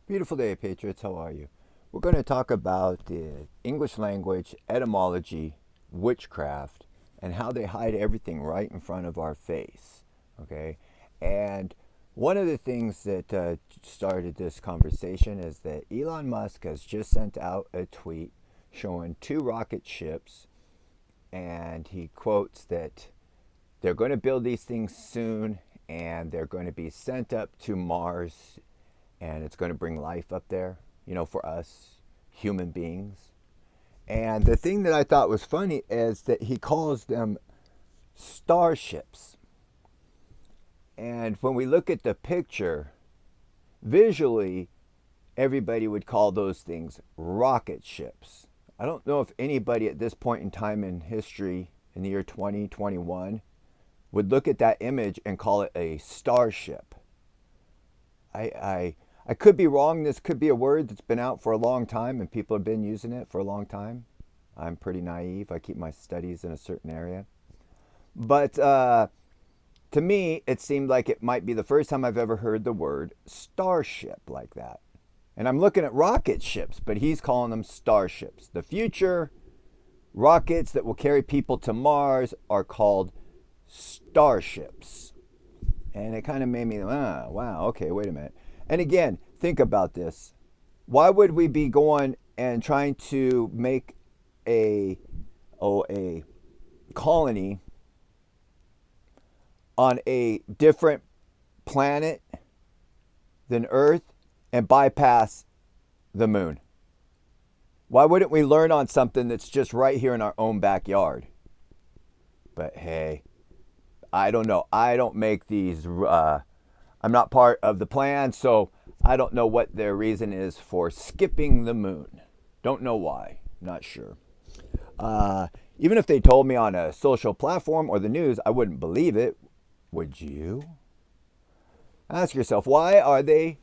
Beautiful day, Patriots. How are you? We're going to talk about the English language, etymology, witchcraft, and how they hide everything right in front of our face. Okay? And one of the things that started this conversation is that Elon Musk has just sent out a tweet showing two rocket ships, and he quotes that they're going to build these things soon and they're going to be sent up to Mars and it's going to bring life up there, for us human beings. And the thing that I thought was funny is that he calls them starships. And when we look at the picture, visually, everybody would call those things rocket ships. I don't know if anybody at this point in time in history, in the year 2021, would look at that image and call it a starship. I could be wrong. This could be a word that's been out for a long time and people have been using it for a long time. I'm pretty naive. I keep my studies in a certain area. But to me, it seemed like it might be the first time I've ever heard the word starship like that. And I'm looking at rocket ships, but he's calling them starships. The future rockets that will carry people to Mars are called starships. And it kind of made me, wow, okay, wait a minute. And again, think about this. Why would we be going and trying to make a colony on a different planet than Earth and bypass the moon? Why wouldn't we learn on something that's just right here in our own backyard? But hey, I don't know. I don't make these. I'm not part of the plan, so I don't know what their reason is for skipping the moon. Don't know why. Not sure. Even if they told me on a social platform or the news, I wouldn't believe it. Would you? Ask yourself, why are they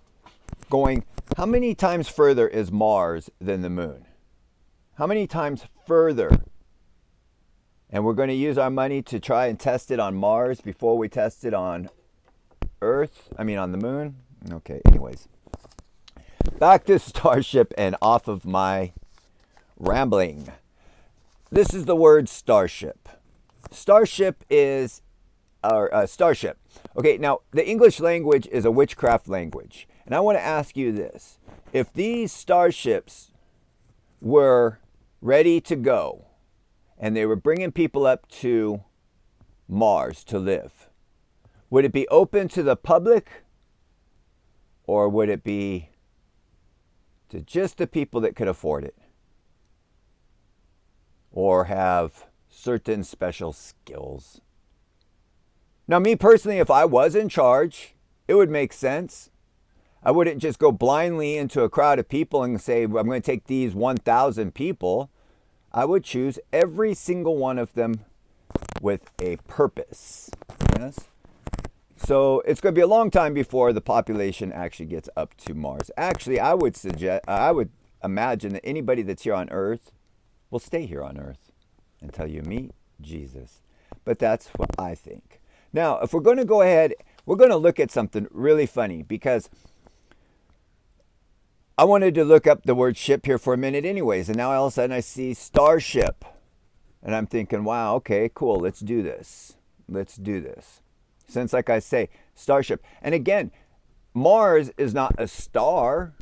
going? How many times further is Mars than the moon? How many times further? And we're going to use our money to try and test it on Mars before we test it on on the moon. Okay, anyways. Back to Starship and off of my rambling. This is the word starship. Starship is starship. Okay, now the English language is a witchcraft language. And I want to ask you this. If these starships were ready to go and they were bringing people up to Mars to live, would it be open to the public or would it be to just the people that could afford it or have certain special skills? Now, me personally, if I was in charge, it would make sense. I wouldn't just go blindly into a crowd of people and say, I'm going to take these 1,000 people. I would choose every single one of them with a purpose. Yes? So it's going to be a long time before the population actually gets up to Mars. Actually, I would imagine that anybody that's here on Earth will stay here on Earth until you meet Jesus. But that's what I think. Now, if we're going to go ahead, we're going to look at something really funny because I wanted to look up the word ship here for a minute anyways. And now all of a sudden I see starship. And I'm thinking, wow, okay, cool. Let's do this. Since, like I say, starship. And again, Mars is not a star.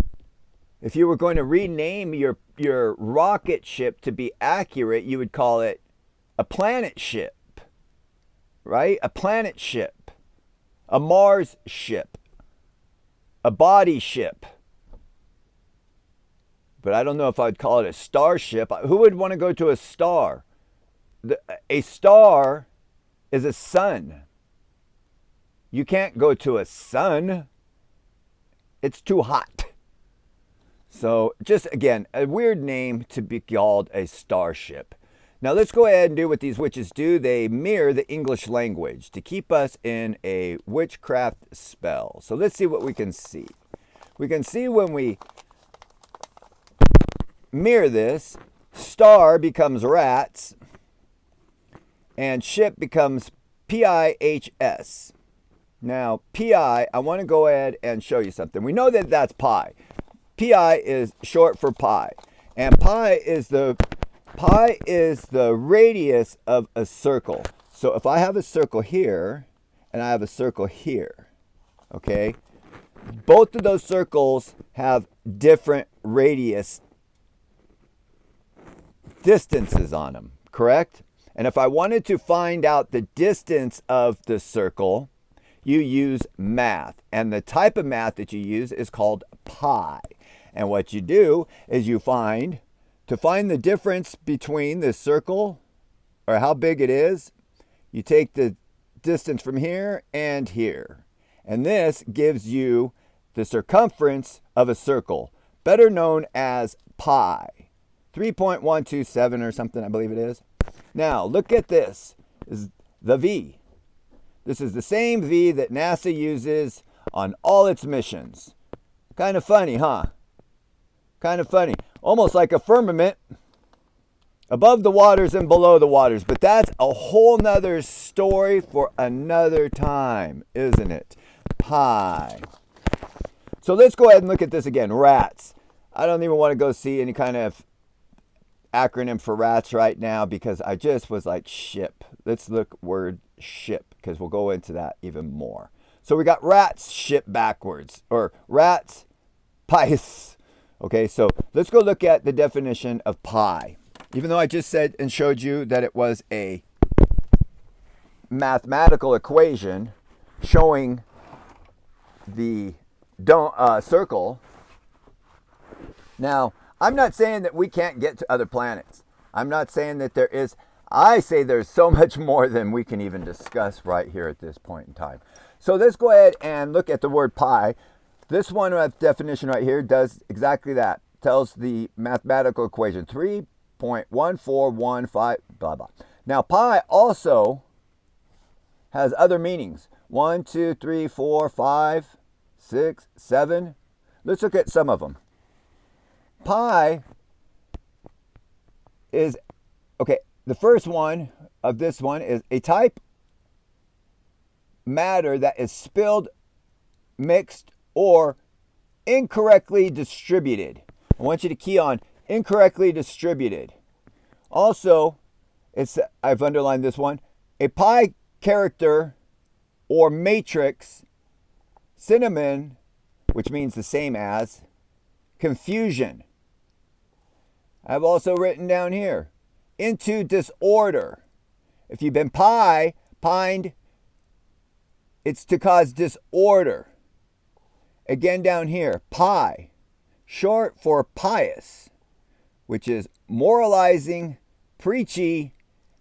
If you were going to rename your rocket ship to be accurate, you would call it a planet ship. Right? A planet ship. A Mars ship. A body ship. But I don't know if I'd call it a starship. Who would want to go to a star? A star is a sun. You can't go to a sun. It's too hot. So just, again, a weird name to be called a starship. Now let's go ahead and do what these witches do. They mirror the English language to keep us in a witchcraft spell. So let's see what we can see. We can see when we mirror this, star becomes rats and ship becomes PIHS. Now, PI, I want to go ahead and show you something. We know that that's pi. pi is short for pi. And pi is the radius of a circle. So if I have a circle here and I have a circle here, okay, both of those circles have different radius distances on them, correct? And if I wanted to find out the distance of the circle, you use math. And the type of math that you use is called pi. And what you do is to find the difference between this circle, or how big it is, you take the distance from here and here. And this gives you the circumference of a circle, better known as pi. 3.127 or something, I believe it is. Now, look at this. This is the V. This is the same V that NASA uses on all its missions. Kind of funny, huh? Kind of funny. Almost like a firmament above the waters and below the waters. But that's a whole nother story for another time, isn't it? Pi. So let's go ahead and look at this again. Rats. I don't even want to go see any kind of acronym for rats right now because I just was like ship. Let's look word ship because we'll go into that even more. So we got rats ship backwards, or rats pies. Okay, so let's go look at the definition of pi. Even though I just said and showed you that it was a mathematical equation showing the circle. Now, I'm not saying that we can't get to other planets. I'm not saying that there is. I say there's so much more than we can even discuss right here at this point in time. So let's go ahead and look at the word pi. This one definition right here does exactly that. Tells the mathematical equation 3.1415 blah blah. Now pi also has other meanings. 1, 2, 3, 4, 5, 6, 7. Let's look at some of them. Pi is, okay, the first one of this one is a type matter that is spilled, mixed, or incorrectly distributed. I want you to key on incorrectly distributed. Also, I've underlined this one, a pi character or matrix, synonym, which means the same as, confusion. I've also written down here, into disorder. If you've been pined, it's to cause disorder. Again down here, pi, short for pious, which is moralizing, preachy,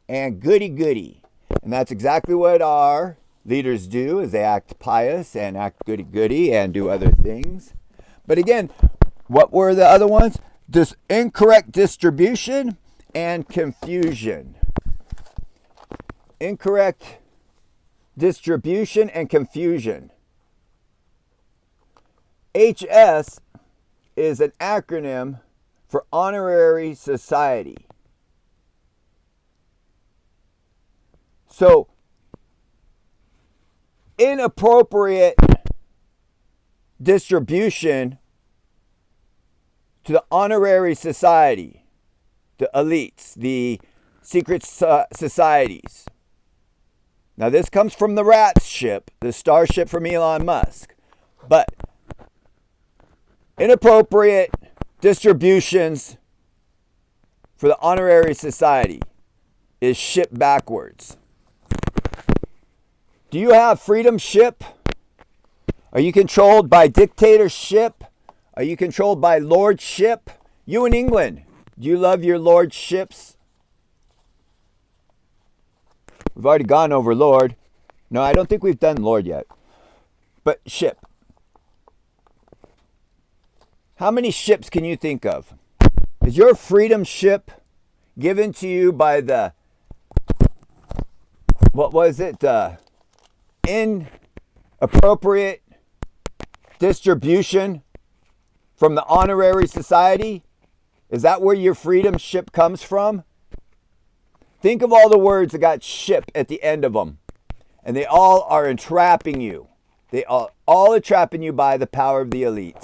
and goody-goody. And that's exactly what our leaders do, is they act pious and act goody-goody and do other things. But again, what were the other ones? This incorrect distribution and confusion. Incorrect distribution and confusion. HS is an acronym for Honorary Society. So, inappropriate distribution to the Honorary Society, the elites, the secret societies. Now, this comes from the rat ship, the starship from Elon Musk. But inappropriate distributions for the Honorary Society is shipped backwards. Do you have freedom ship? Are you controlled by dictatorship? Are you controlled by lordship? You in England, do you love your lordships? We've already gone over lord. No, I don't think we've done lord yet. But ship. How many ships can you think of? Is your freedom ship given to you by the, what was it? The inappropriate distribution from the Honorary Society? Is that where your freedom ship comes from? Think of all the words that got ship at the end of them. And they all are entrapping you. They are all entrapping you by the power of the elites.